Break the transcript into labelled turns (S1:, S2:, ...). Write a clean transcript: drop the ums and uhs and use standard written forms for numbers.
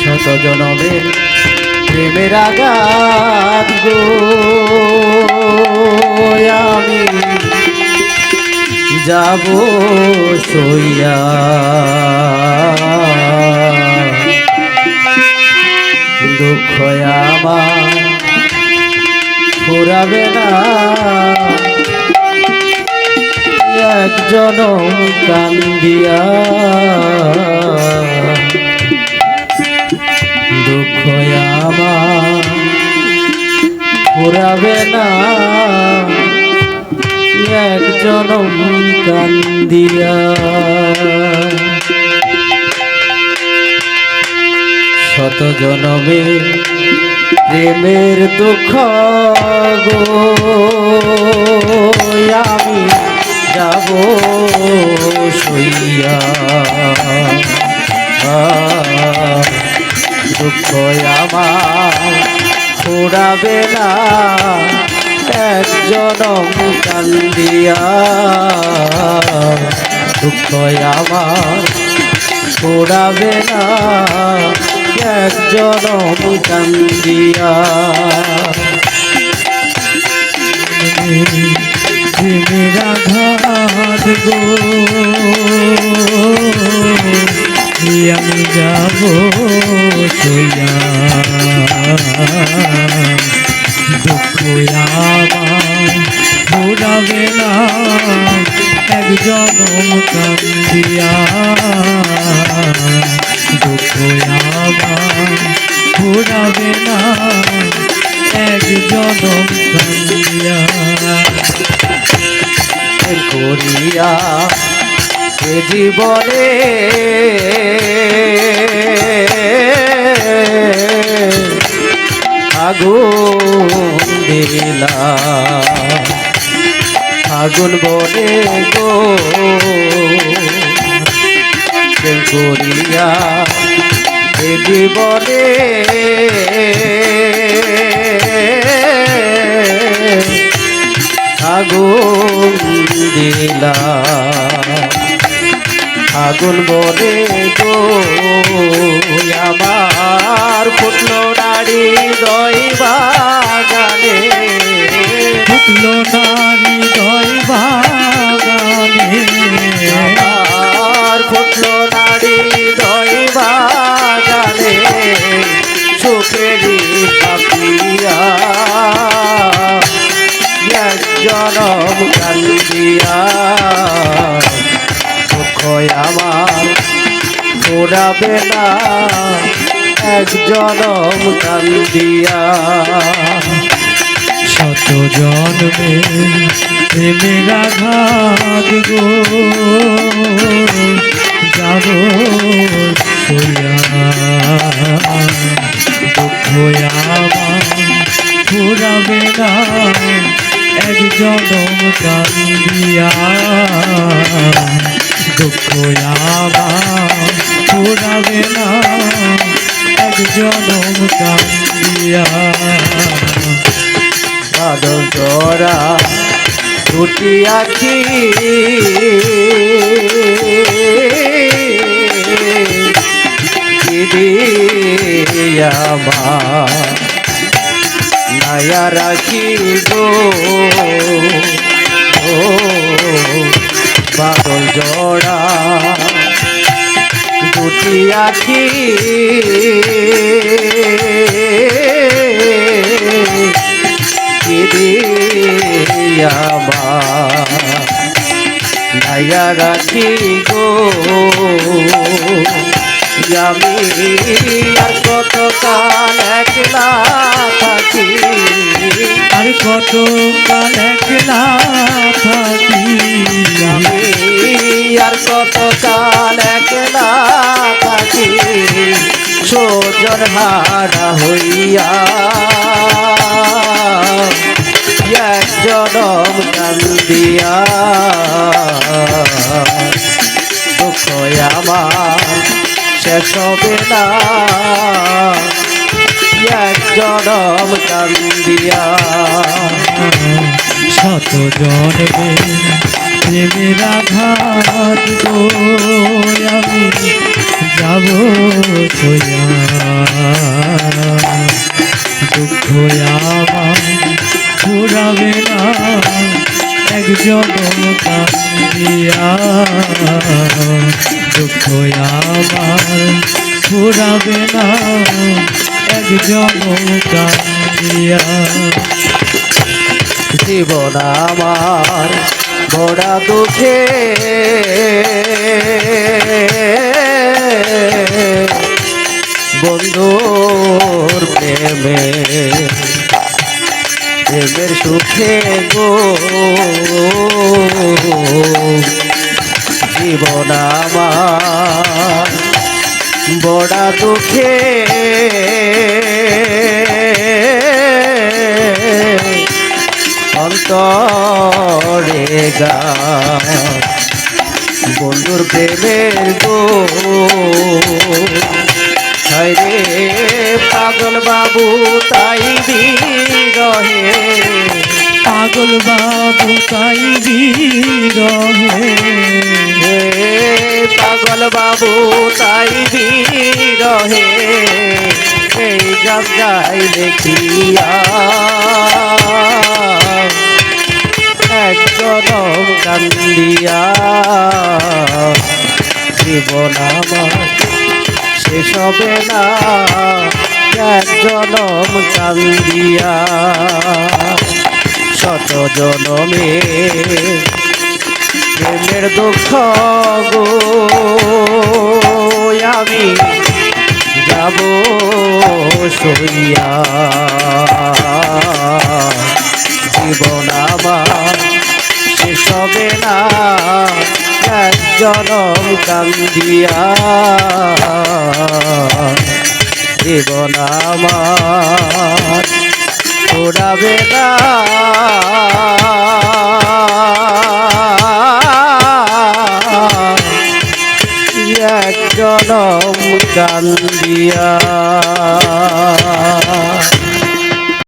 S1: শত জনমের প্রেমের আঘাত গো আমি যাব সইয়া দুঃখ আমার ফুরাবে না এক জনম কান্দিয়া দুঃখ আমার ফুরাবে না এক জনম কান্দিয়া শত জনমের প্রেমের দুঃখ গো আমি যাব সইয়া দুঃখ আমার ফুরাবে না এক জনম কান্দিয়া দুঃখ আমার ফুরাবে না এক জনম কান্দিয়া প্রেমের আঘাত গো আমি যাব সইয়া দুঃখ আমার ফুরাবে না এক জনম কান্দিয়া দুঃখ আমার ফুরাবে না এক জনম কান্দিয়া করিয়া এ জীবনে আগুন দিলা আগুন বনে গো করিয়া এ জীবনে আগুন দিলা আগুন বলে গো আমার ফুটলো নারী দই বাগানে ফুটলো নারী দই বাগানে আমার ফুটলো নারী দই বাগানে সুখেরি পাপিয়া এক জনম কান্দিয়া দুঃখ আমার ফুরাবে না এক জনম কান্দিয়া শত জন্মে প্রেমের আঘাত গো যাব সইয়া দুঃখ আমার ফুরাবে না এক জনম কান্দিয়া দুঃখ আমার ফুরাবে না এক জনম কান্দিয়া বাদল জরা দুটি আখি আমার নায়া রাখি গো বাদল জড়া দুটি আখি আমার নায়া রাখি গো আমি আর কত কাল একলা থাকি আর কত কাল একলা থাকি আমি আর কত কাল একলা থাকি সোজন হারা হইয়া এক জনম কান্দিয়া দুঃখ আমার শেষ হবে না এক জনম কান্দিয়া
S2: শত জন্মে প্রেমের আঘাত গো আমি যাব ছয়া দুঃখ আমার ফুরাবে না একজন কান্দিয়া দুঃখ আমার ফুরাবে না একজন কান্দিয়া
S1: জীবন আমার বড়া দুঃখে বন্ধুর প্রেমের সুখে গো জীবন আমার বড়া দুঃখে অন্তরে গা বন্ধুর প্রেমের গো হরে পাগল বাবু তাই বিরহে
S2: পাগল বাবু তাই বিরহে
S1: পাগল বাবু তাই বিরহে এই গাই দেখিয়া এক জনম কান্দিয়া জীবন আমার শেষ হবে না এক জনম কান্দিয়া শত জনমে প্রেমের দুঃখ গো আমি যাব সইয়া জীবন আমার শেষ হবে না এক জনম কান্দিয়া জীবন আমার ফুরাবে না এক জনম কান্দিয়া।